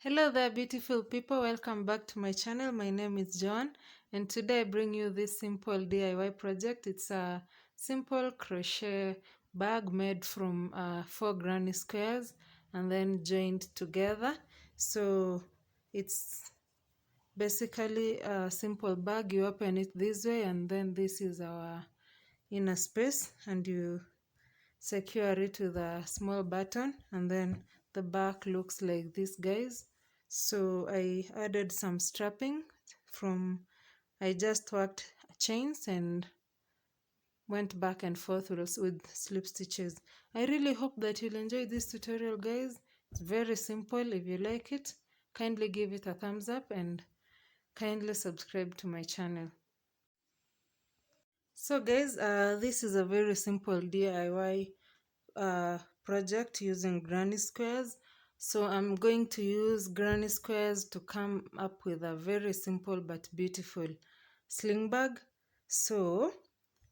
Hello there, beautiful people. Welcome back to my channel. My name is Joan, and today I bring you this simple DIY project. It's a simple crochet bag made from 4 granny squares and then joined together. So it's basically a simple bag. You open it this way, and then this is our inner space, and you secure it with a small button, and then the back looks like this, guys. So I added some strapping I just worked chains and went back and forth with slip stitches. I really hope that you'll enjoy this tutorial, guys. It's very simple. If you like it, kindly give it a thumbs up and kindly subscribe to my channel. So guys, this is a very simple DIY project using granny squares. So I'm going to use granny squares to come up with a very simple but beautiful sling bag. So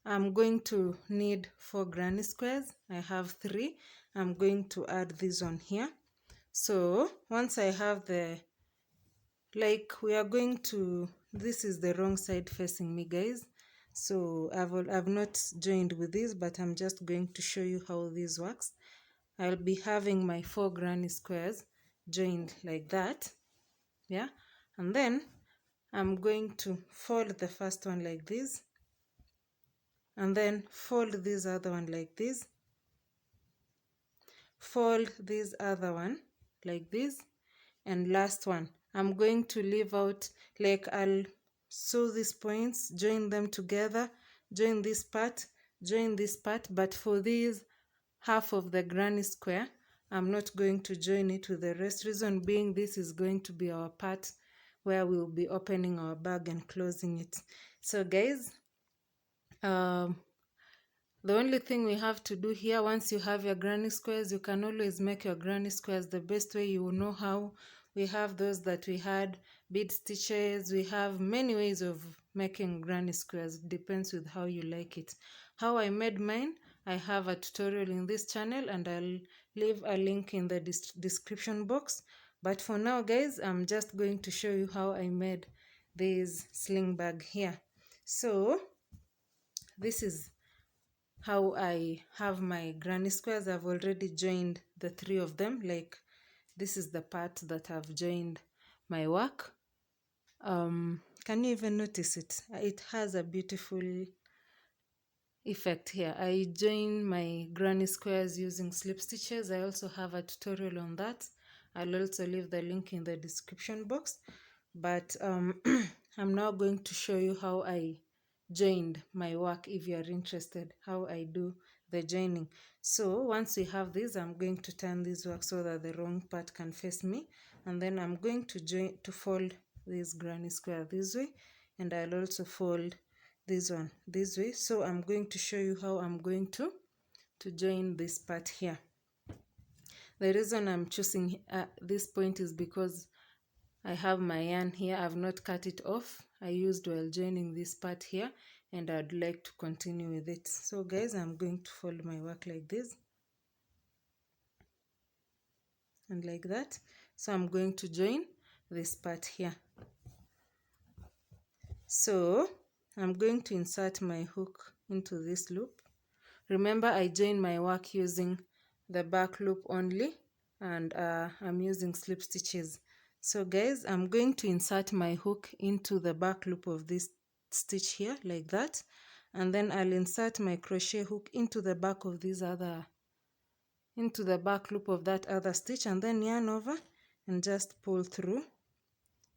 I'm going to need 4 granny squares. I have 3. I'm going to add this on here. So once I have we are going to, this is the wrong side facing me, guys. So I've not joined with this, but I'm just going to show you how this works. I'll be having my 4 granny squares joined like that, yeah, and then I'm going to fold the first one like this, and then fold this other one like this, fold this other one like this, and last one I'm going to leave out, like I'll sew these points, join them together, join this part, but for this half of the granny square I'm not going to join it with the rest. Reason being, this is going to be our part where we'll be opening our bag and closing it. So guys, the only thing we have to do here, once you have your granny squares, you can always make your granny squares the best way you know how. We have those that we had bead stitches. We have many ways of making granny squares. It depends with how you like it. How I made mine, I have a tutorial in this channel, and I'll leave a link in the description box. But for now, guys, I'm just going to show you how I made this sling bag here. So this is how I have my granny squares. I've already joined the 3 of them. Like, this is the part that I've joined my work. Can you even notice it? It has a beautiful effect here. I join my granny squares using slip stitches. I also have a tutorial on that. I'll also leave the link in the description box. But I'm now going to show you how I joined my work. If you are interested, how I do the joining. So once we have this, I'm going to turn this work so that the wrong part can face me, and then I'm going to fold this granny square this way, and I'll also fold this one this way. So I'm going to show you how I'm going to join this part here. The reason I'm choosing this point is because I have my yarn here. I've not cut it off. I used while joining this part here, and I'd like to continue with it. So guys, I'm going to fold my work like this and like that. So I'm going to join this part here. So I'm going to insert my hook into this loop. Remember, I join my work using the back loop only, and I'm using slip stitches. So guys, I'm going to insert my hook into the back loop of this stitch here like that, and then I'll insert my crochet hook into the back of the back loop of that other stitch, and then yarn over and just pull through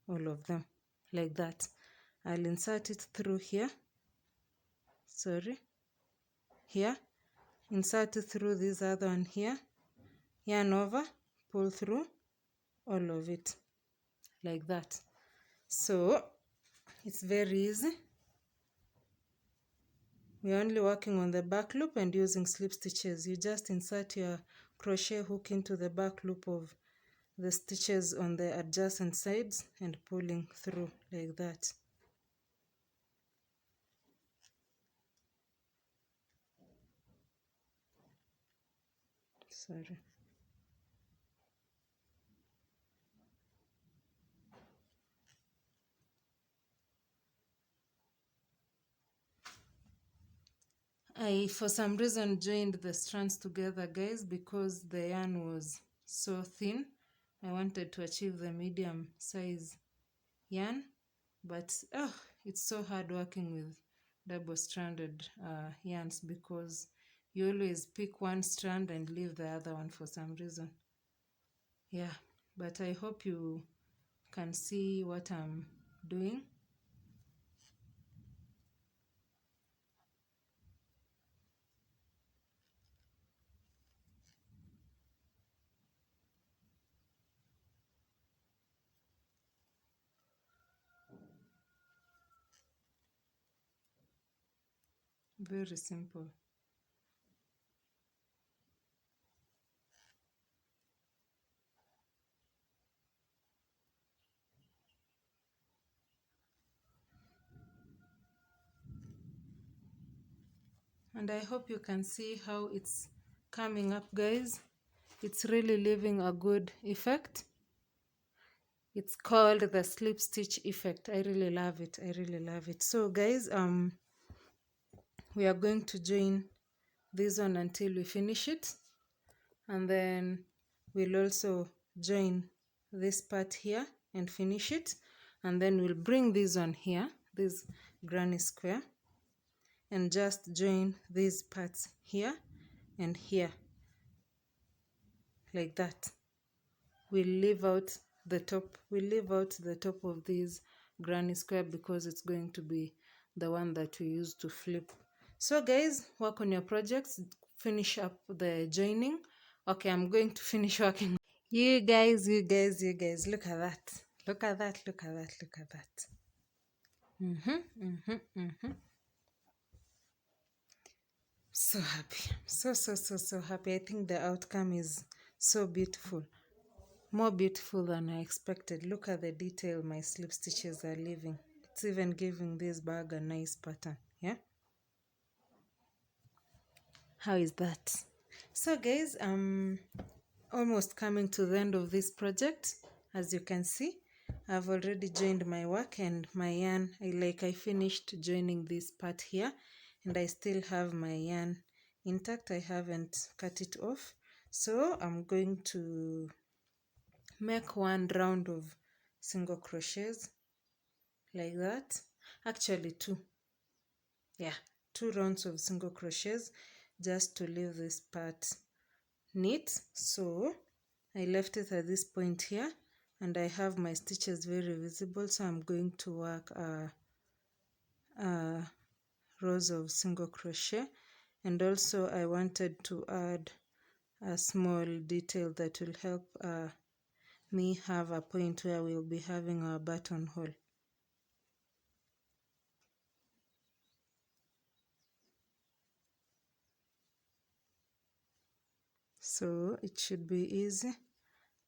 all of them like that. I'll insert it through here, here, insert it through this other one here, yarn over, pull through all of it like that. So it's very easy. We're only working on the back loop and using slip stitches. You just insert your crochet hook into the back loop of the stitches on the adjacent sides and pulling through like that. Sorry. I for some reason joined the strands together, guys, because the yarn was so thin. I wanted to achieve the medium size yarn, but it's so hard working with double stranded yarns because you always pick one strand and leave the other one for some reason. Yeah, but I hope you can see what I'm doing. Very simple. And I hope you can see how it's coming up, guys. It's really leaving a good effect. It's called the slip stitch effect. I really love it. I really love it. So guys, we are going to join this one until we finish it, and then we'll also join this part here and finish it, and then we'll bring this one here, this granny square, and just join these parts here and here like that. We'll leave out the top of this granny square because it's going to be the one that we use to flip. So guys, work on your projects, finish up the joining. Okay, I'm going to finish working. You guys, look at that. Look at that, look at that, look at that. So happy. So happy. I think the outcome is so beautiful. More beautiful than I expected. Look at the detail my slip stitches are leaving. It's even giving this bag a nice pattern. Yeah? How is that? So guys, I'm almost coming to the end of this project. As you can see, I've already joined my work and my yarn. I finished joining this part here, and I still have my yarn intact. I haven't cut it off. So I'm going to make one round of single crochets like that. Actually two. Yeah, 2 rounds of single crochets just to leave this part neat. So I left it at this point here, and I have my stitches very visible, so I'm going to work rows of single crochet. And also I wanted to add a small detail that will help me have a point where we'll be having our buttonhole. So it should be easy.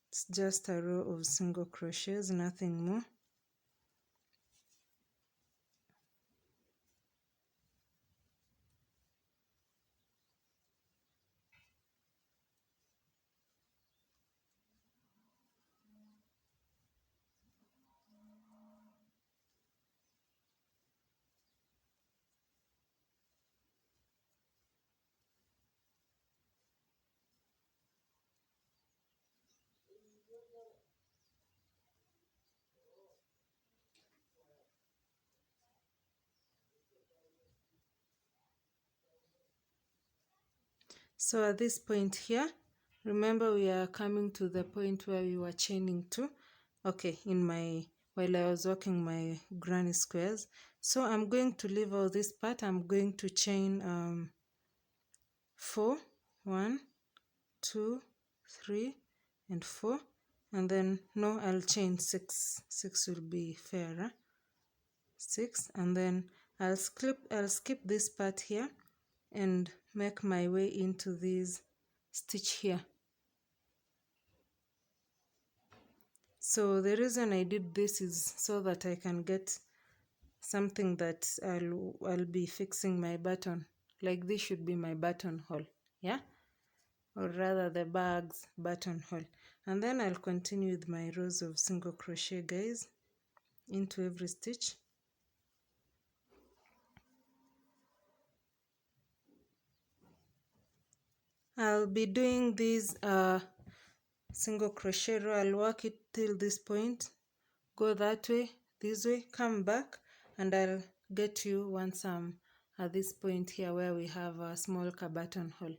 It's just a row of single crochets, nothing more. So at this point here, remember we are coming to the point where we were chaining two. Okay, while I was working my granny squares. So I'm going to leave all this part. I'm going to chain 4, 1, 2, 3, and 4. And then no, I'll chain 6. 6 will be fairer. 6, and then I'll skip this part here and make my way into this stitch here. So the reason I did this is so that I can get something that I'll be fixing my button. Like this should be my buttonhole, yeah, or rather the bag's buttonhole. And then I'll continue with my rows of single crochet, guys, into every stitch. I'll be doing this single crochet row. I'll work it till this point, go that way, this way, come back, and I'll get you once I'm at this point here where we have a small button hole.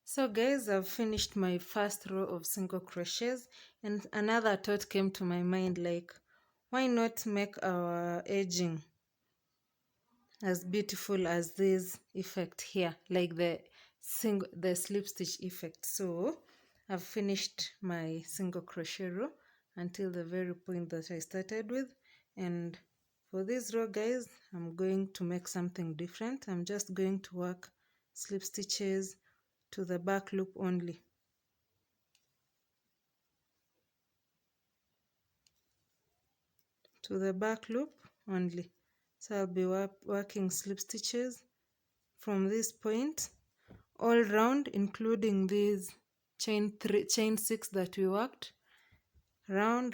So guys, I've finished my first row of single crochets, and another thought came to my mind, like, why not make our edging as beautiful as this effect here, like the slip stitch effect. So I've finished my single crochet row until the very point that I started with, and for this row guys, I'm going to make something different. I'm just going to work slip stitches to the back loop only. To the back loop only. So I'll be working slip stitches from this point all round, including these chain 6 that we worked, round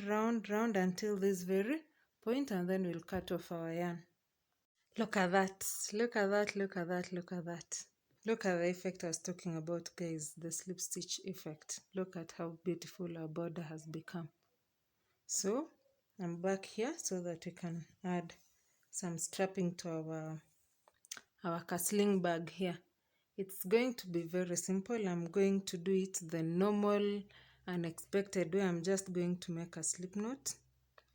until this very point, and then we'll cut off our yarn. Look at that, look at that, look at that, look at that. Look at the effect I was talking about, guys, the slip stitch effect. Look at how beautiful our border has become. So I'm back here so that we can add some strapping to our sling bag here. It's going to be very simple. I'm going to do it the normal unexpected way. I'm just going to make a slip knot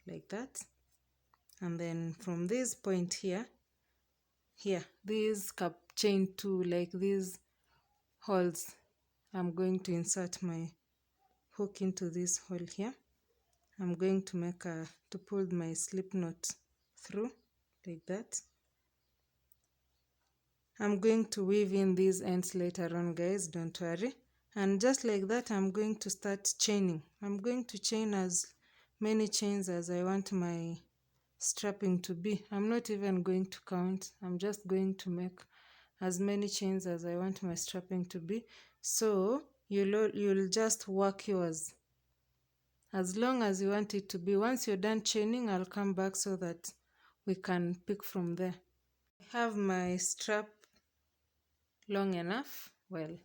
like that, and then from this point here, this chain 2, like these holes, I'm going to insert my hook into this hole here. I'm going to pull my slip knot through like that. I'm going to weave in these ends later on, guys, don't worry. And just like that, I'm going to start chaining. I'm going to chain as many chains as I want my strapping to be. I'm not even going to count. I'm just going to make as many chains as I want my strapping to be. So you'll just work yours as long as you want it to be. Once you're done chaining, I'll come back so that we can pick from there. I have my strap long enough. Well,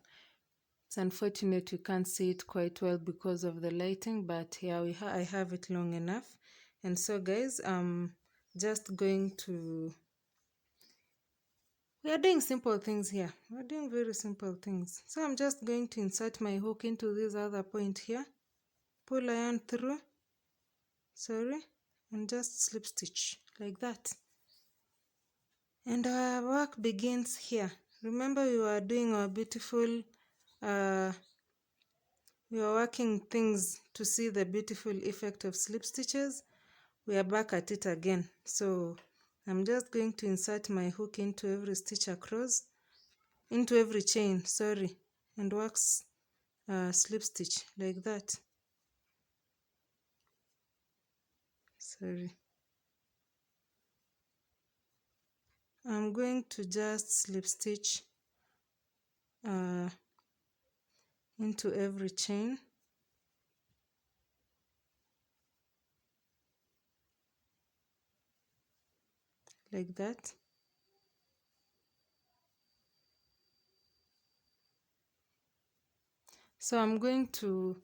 it's unfortunate you can't see it quite well because of the lighting, but yeah, I have it long enough. And so guys, just going to, we are doing simple things here. We're doing very simple things. So I'm just going to insert my hook into this other point here, pull a yarn through, and just slip stitch like that. And our work begins here. Remember, we were doing our beautiful, we were working things to see the beautiful effect of slip stitches. We are back at it again. So I'm just going to insert my hook into every stitch across, into every chain, and work slip stitch like that. I'm going to just slip stitch into every chain like that. So I'm going to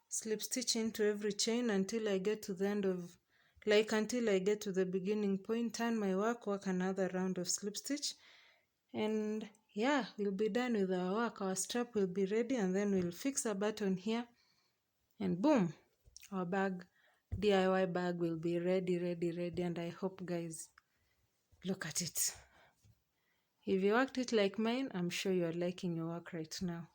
slip stitch into every chain until I get to the end of, until I get to the beginning point, turn my work another round of slip stitch, and yeah, we'll be done with our work. Our strap will be ready, and then we'll fix a button here, and boom, our bag, DIY bag, will be ready. And I hope, guys, look at it. If you worked it like mine, I'm sure you're liking your work right now.